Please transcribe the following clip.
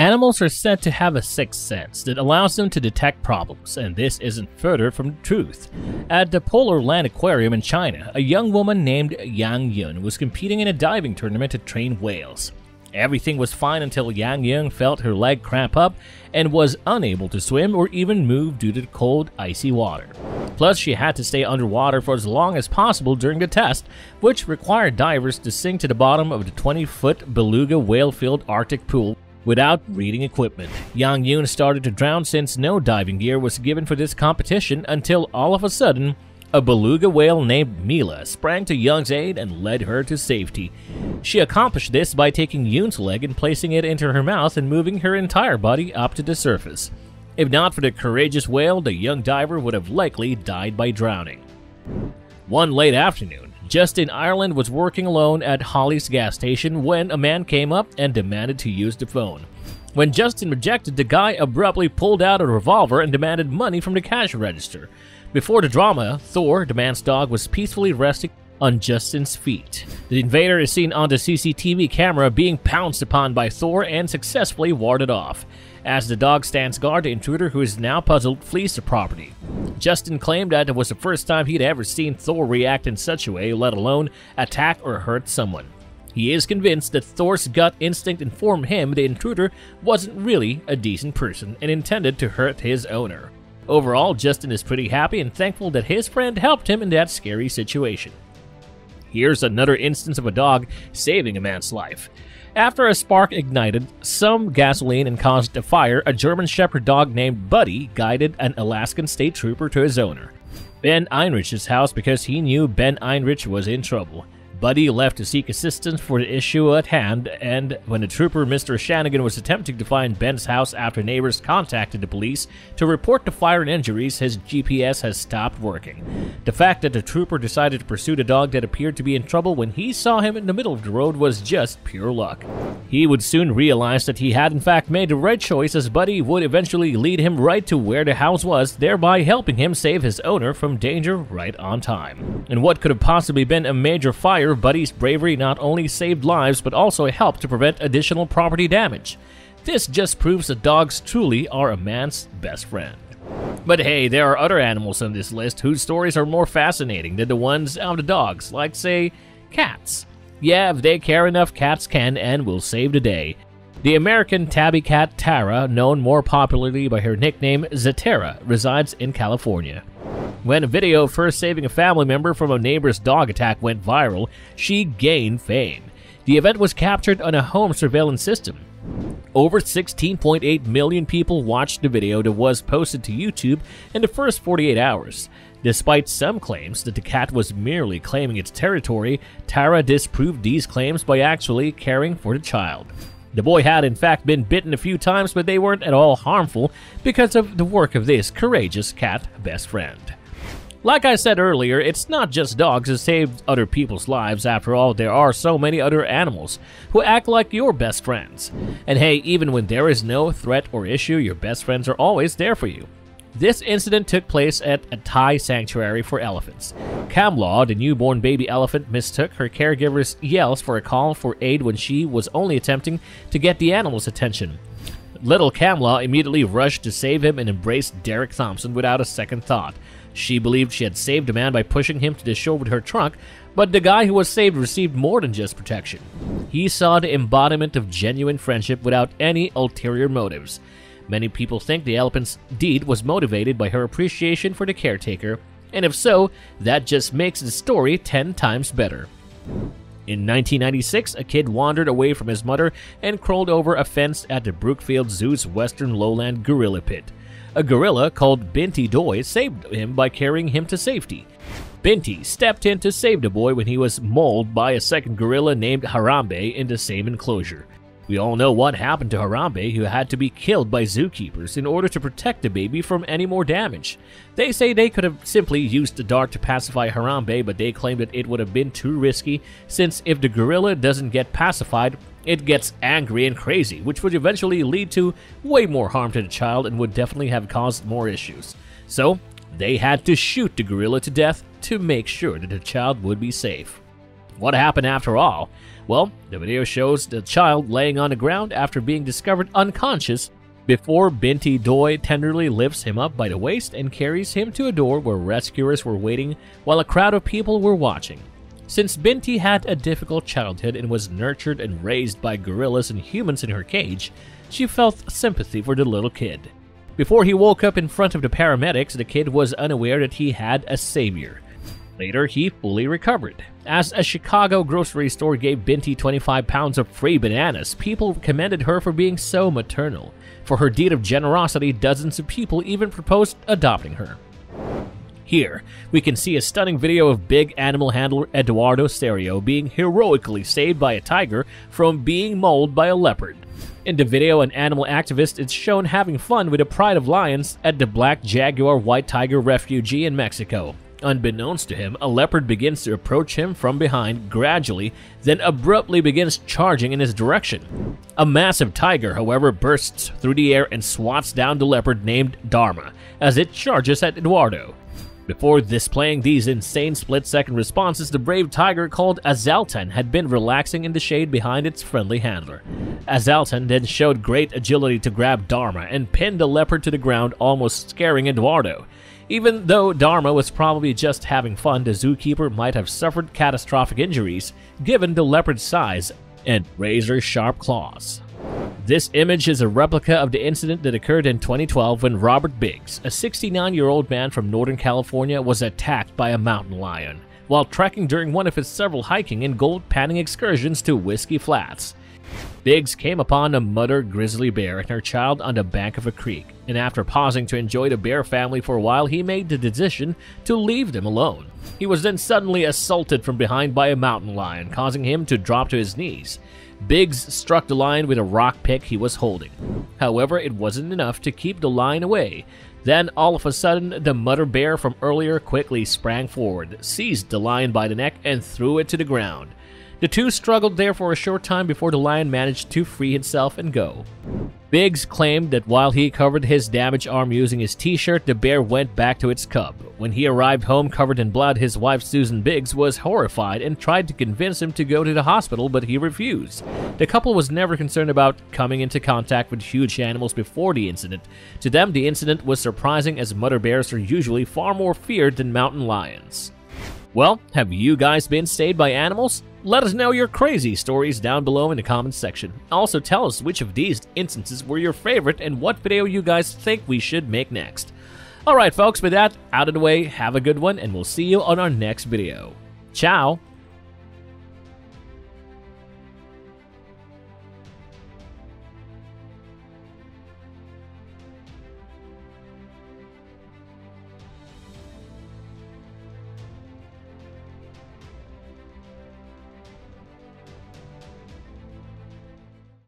Animals are said to have a sixth sense that allows them to detect problems, and this isn't further from the truth. At the Polar Land Aquarium in China, a young woman named Yang Yun was competing in a diving tournament to train whales. Everything was fine until Yang Yun felt her leg cramp up and was unable to swim or even move due to the cold, icy water. Plus, she had to stay underwater for as long as possible during the test, which required divers to sink to the bottom of the 20-foot beluga whale-filled Arctic pool without breathing equipment. Yang Yun started to drown since no diving gear was given for this competition until all of a sudden, a beluga whale named MILA sprang to Yung's aid and led her to safety. She accomplished this by taking Yun's leg and placing it into her mouth and moving her entire body up to the surface. If not for the courageous whale, the young diver would have likely died by drowning. One late afternoon, Justin Ireland was working alone at Holly's gas station when a man came up and demanded to use the phone. When Justin rejected, the guy abruptly pulled out a revolver and demanded money from the cash register. Before the drama, Thor, the man's dog, was peacefully resting on Justin's feet. The invader is seen on the CCTV camera being pounced upon by Thor and successfully warded off. As the dog stands guard, the intruder, who is now puzzled, flees the property. Justin claimed that it was the first time he'd ever seen Thor react in such a way, let alone attack or hurt someone. He is convinced that Thor's gut instinct informed him the intruder wasn't really a decent person and intended to hurt his owner. Overall, Justin is pretty happy and thankful that his friend helped him in that scary situation. Here's another instance of a dog saving a man's life. After a spark ignited some gasoline and caused a fire, a German Shepherd dog named Buddy guided an Alaskan state trooper to his owner, Ben Einrich's house, because he knew Ben Einrich was in trouble. Buddy left to seek assistance for the issue at hand, and when the trooper, Mr. Shanigan, was attempting to find Ben's house after neighbors contacted the police to report the fire and injuries, his GPS has stopped working. The fact that the trooper decided to pursue the dog that appeared to be in trouble when he saw him in the middle of the road was just pure luck. He would soon realize that he had in fact made the right choice, as Buddy would eventually lead him right to where the house was, thereby helping him save his owner from danger right on time. In what could have possibly been a major fire, Buddy's bravery not only saved lives but also helped to prevent additional property damage. This just proves that dogs truly are a man's best friend. But hey, there are other animals on this list whose stories are more fascinating than the ones of the dogs, like say, cats. Yeah, if they care enough, cats can and will save the day. The American tabby cat Tara, known more popularly by her nickname Zetera, resides in California. When a video of her saving a family member from a neighbor's dog attack went viral, she gained fame. The event was captured on a home surveillance system. Over 16.8 million people watched the video that was posted to YouTube in the first 48 hours. Despite some claims that the cat was merely claiming its territory, Tara disproved these claims by actually caring for the child. The boy had in fact been bitten a few times, but they weren't at all harmful because of the work of this courageous cat best friend. Like I said earlier, it's not just dogs that save other people's lives. After all, there are so many other animals who act like your best friends. And hey, even when there is no threat or issue, your best friends are always there for you. This incident took place at a Thai sanctuary for elephants. Kamlaw, the newborn baby elephant, mistook her caregiver's yells for a call for aid when she was only attempting to get the animal's attention. Little Kamlaw immediately rushed to save him and embraced Derek Thompson without a second thought. She believed she had saved the man by pushing him to the shore with her trunk, but the guy who was saved received more than just protection. He saw the embodiment of genuine friendship without any ulterior motives. Many people think the elephant's deed was motivated by her appreciation for the caretaker, and if so, that just makes the story 10 times better. In 1996, a kid wandered away from his mother and crawled over a fence at the Brookfield Zoo's western lowland gorilla pit. A gorilla called Binti Doi saved him by carrying him to safety. Binti stepped in to save the boy when he was mauled by a second gorilla named Harambe in the same enclosure. We all know what happened to Harambe, who had to be killed by zookeepers in order to protect the baby from any more damage. They say they could have simply used the dart to pacify Harambe, but they claim that it would have been too risky, since if the gorilla doesn't get pacified, it gets angry and crazy, which would eventually lead to way more harm to the child and would definitely have caused more issues. So, they had to shoot the gorilla to death to make sure that the child would be safe. What happened after all? Well, the video shows the child laying on the ground after being discovered unconscious before Binti Doi tenderly lifts him up by the waist and carries him to a door where rescuers were waiting while a crowd of people were watching. Since Binti had a difficult childhood and was nurtured and raised by gorillas and humans in her cage, she felt sympathy for the little kid. Before he woke up in front of the paramedics, the kid was unaware that he had a savior. Later, he fully recovered. As a Chicago grocery store gave Binti 25 pounds of free bananas, people commended her for being so maternal. For her deed of generosity, dozens of people even proposed adopting her. Here, we can see a stunning video of big animal handler Eduardo Serio being heroically saved by a tiger from being mauled by a leopard. In the video, an animal activist is shown having fun with a pride of lions at the Black Jaguar White Tiger Refugee in Mexico. Unbeknownst to him, a leopard begins to approach him from behind gradually, then abruptly begins charging in his direction. A massive tiger, however, bursts through the air and swats down the leopard named Dharma as it charges at Eduardo. Before displaying these insane split-second responses, the brave tiger called Azaltan had been relaxing in the shade behind its friendly handler. Azaltan then showed great agility to grab Dharma and pin the leopard to the ground, almost scaring Eduardo. Even though Dharma was probably just having fun, the zookeeper might have suffered catastrophic injuries given the leopard's size and razor-sharp claws. This image is a replica of the incident that occurred in 2012 when Robert Biggs, a 69-year-old man from Northern California, was attacked by a mountain lion while trekking during one of his several hiking and gold panning excursions to Whiskey Flats. Biggs came upon a mother grizzly bear and her child on the bank of a creek, and after pausing to enjoy the bear family for a while, he made the decision to leave them alone. He was then suddenly assaulted from behind by a mountain lion, causing him to drop to his knees. Biggs struck the lion with a rock pick he was holding. However, it wasn't enough to keep the lion away. Then, all of a sudden, the mother bear from earlier quickly sprang forward, seized the lion by the neck, and threw it to the ground. The two struggled there for a short time before the lion managed to free himself and go. Biggs claimed that while he covered his damaged arm using his t-shirt, the bear went back to its cub. When he arrived home covered in blood, his wife Susan Biggs was horrified and tried to convince him to go to the hospital, but he refused. The couple was never concerned about coming into contact with huge animals before the incident. To them, the incident was surprising, as mother bears are usually far more feared than mountain lions. Well, have you guys been saved by animals? Let us know your crazy stories down below in the comments section. Also, tell us which of these instances were your favorite and what video you guys think we should make next. Alright folks, with that out of the way, have a good one and we'll see you on our next video. Ciao!